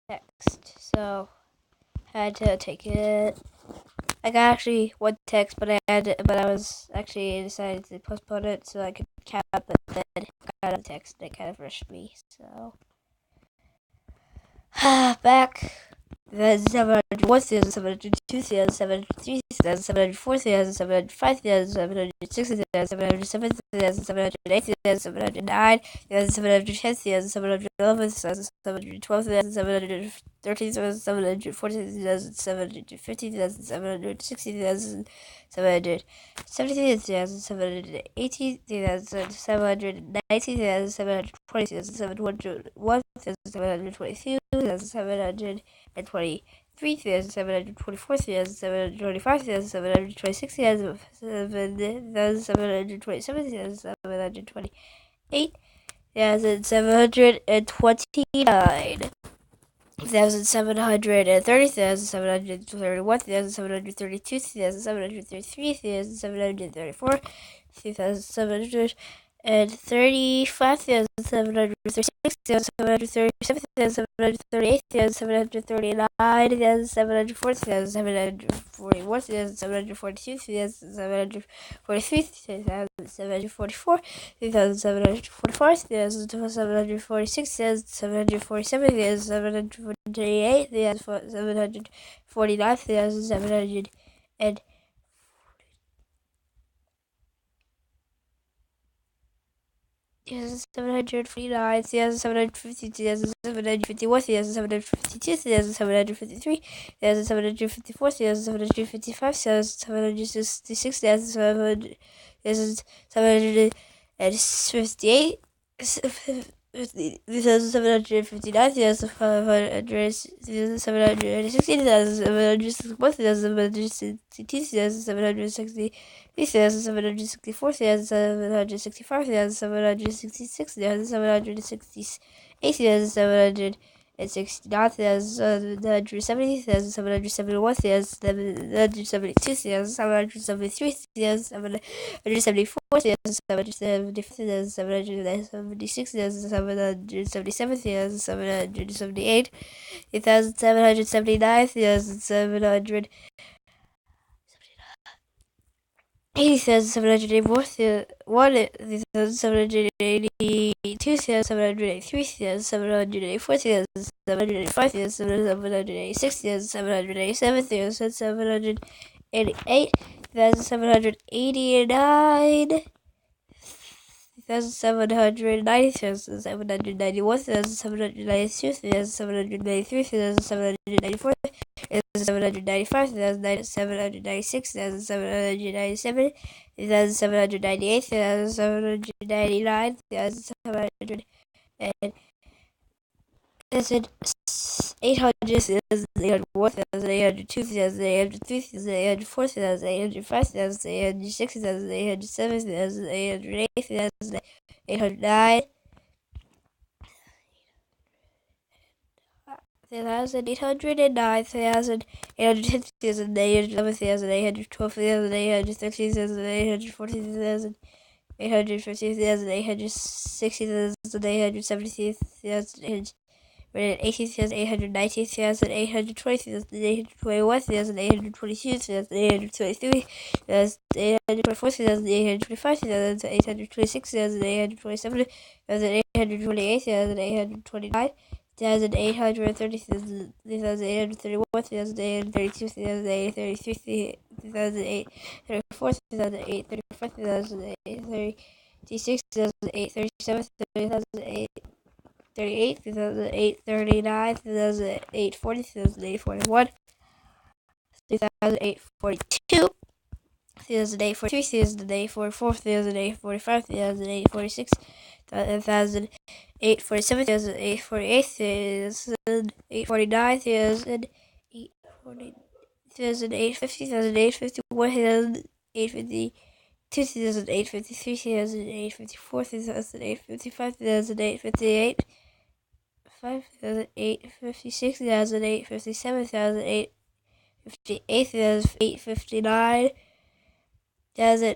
text, so I had to take it. I got actually one text, but I was actually decided to postpone it so I could cap it. Then got a text that kind of rushed me. So back. Then 700, 1,700, 2,700, 3,700, 4,700, 5,700, 6,700, 7,700, 8,700, 9,700, 10,700, 11,700, 12,700, 13,700, 14,700, 15,700, 16,700, 17,700, 18,700, 19,700, 20,700, 1,722, 1,700 and 23,700, 24,700, 25,700, 26,700, 27,700, 28,729. 1,730, and 749, 750, 751, 752, 753, 754, 755, 766, 758, 759, 500, 760, 761, 762, 760. 3,764, 3,765, 3,766, 3,768, 3,769, 3,770, 3,771, 3,772, 3,773, 3,774, 3,776, 3,777, 3,778, 3,779, 3,700. 80,781, 1,782, 783, 784, 785, 786, 787, 788, 789, 1,790, 1,791, 1,792, 1,793, 1,794, 1,795, 1,796, 1,797, 1,798, 1,799, 1,700, and 1,800, 1,801, 1,802, 1,803, 1,804, 1,805, 1,806, 1,807, 1,808, 1,809, 1,809, 1,810, 1,811, 1,812, 1,813, 1,814, 1,815, 1,816, 1,817, 1,818, 1,819, 1,820, 1,821, 1,822, 1,823, 1,824, 1,825, 1,826, 1,827, 1,828, 1,829, 1,830, 1,831, 1,832, 1,833, 1,834, 1,835, 1,836, 1,837, 1,838, 1,839, 1,840, 1,841, 2,842, 2,843, 2,844, 2,845, 2,846, 1,847, 1,848, 1,849, 1,850, 1,851, 1,852, 2,853, 2,854, 2,855, 2,858, 5,856, 2,857, 2,858, 2,859, 2,000.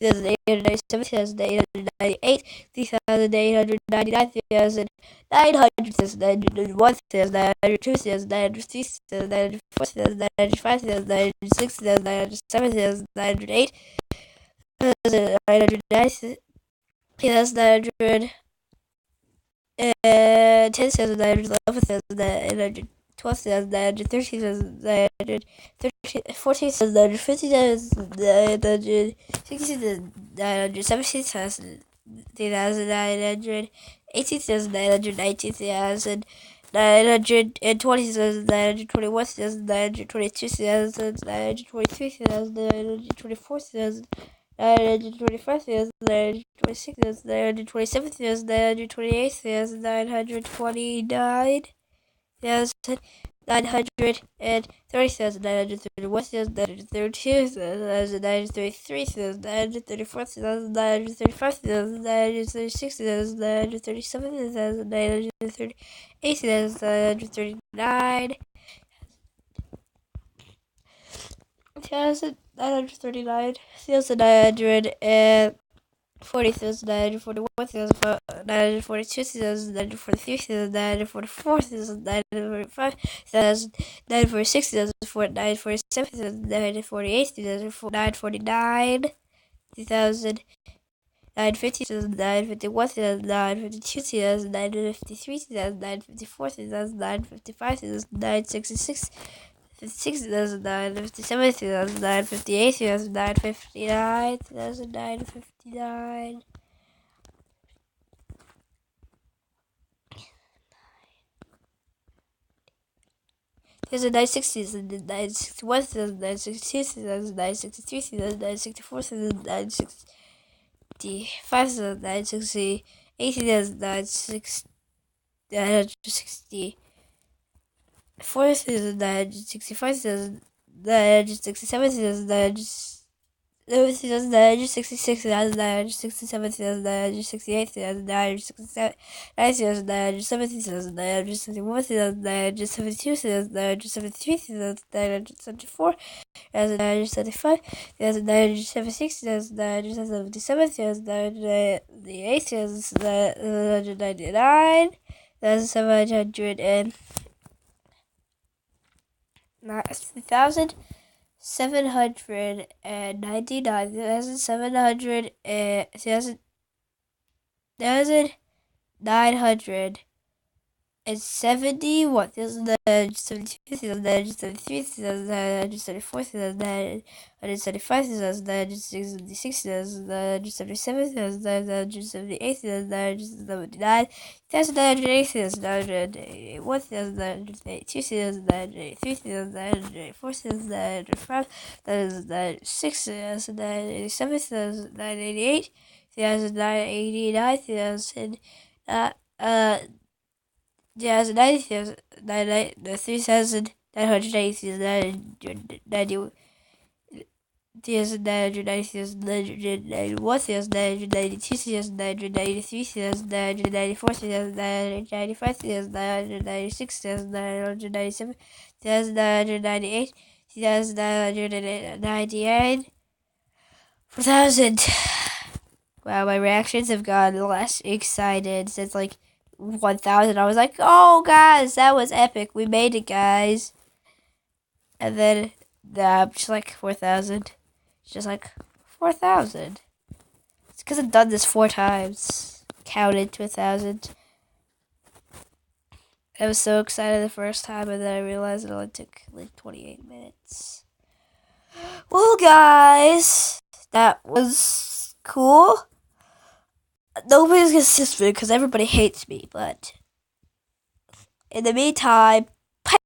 3,897, 3,898, 3,899, 3,900, 3,901, 3,902, 3,903, 3,904, 3,905, 3,906, 3,907, 3,908, 3,909, 3,900. 10,911, 12,900, 13,900, 14,900, 15,900, 16,900, 17,000, 3,900, 18,900, 19,000, 920,900, 21,900, 22,900, 23,900, 24,000. 925,000, 926,000, 927,000, 928,000, 929,000, 930,000, 931,000, 932,000, 933,000, 934,000, 935,000, 936,000, 937,000, 938,000, 939,000. 1,939, 1,940, 1,941, 1,942, 1,943, 1,944, 9,946, 9,947, 9,948, 2,050, 9,952, 2,053, 2,054, 2,055, 2,066, 56,009, 57, 2009, 58, 2009, 59, 2009, 59. 2009, 60, 2009, 61, 2009, 62, 2009, 63, 2009, 64, 2009, 65, 2009, 68, 2009, 60. 4,965, 4,967, 9,966, 9,967, 9,968, 9,967, 9,970, 9,971, 9,972, 9,973, 9,974, 9,975, 9,976, 9,977, 9,978, 9,999, 9,700 and 3,799, 1,700, 1,900 and 71, 1,972, 1,973, 1,974, 1,975, 1,976, 1,977, 1,978, 1,979, 1,980, 1,981, 1,982, 1,983, 1,984, 1,905, 1,906, 1,987, 1,988, 1,989, 1,000, 3,990, 3,990, 3,990, 3,991, 3,992, 3,993, 3,994, 3,995, 3,996, 3,997, 3,998, 3,999, 4,000. Wow, my reactions have gotten less excited since like 1,000. I was like, oh guys, that was epic. We made it, guys. And then just like 4,000. Just like 4,000. It's because I've done this 4 times. Counted to 1,000. I was so excited the first time, and then I realized it only took like 28 minutes. Well, guys, that was cool. Nobody's gonna assist me because everybody hates me, but in the meantime,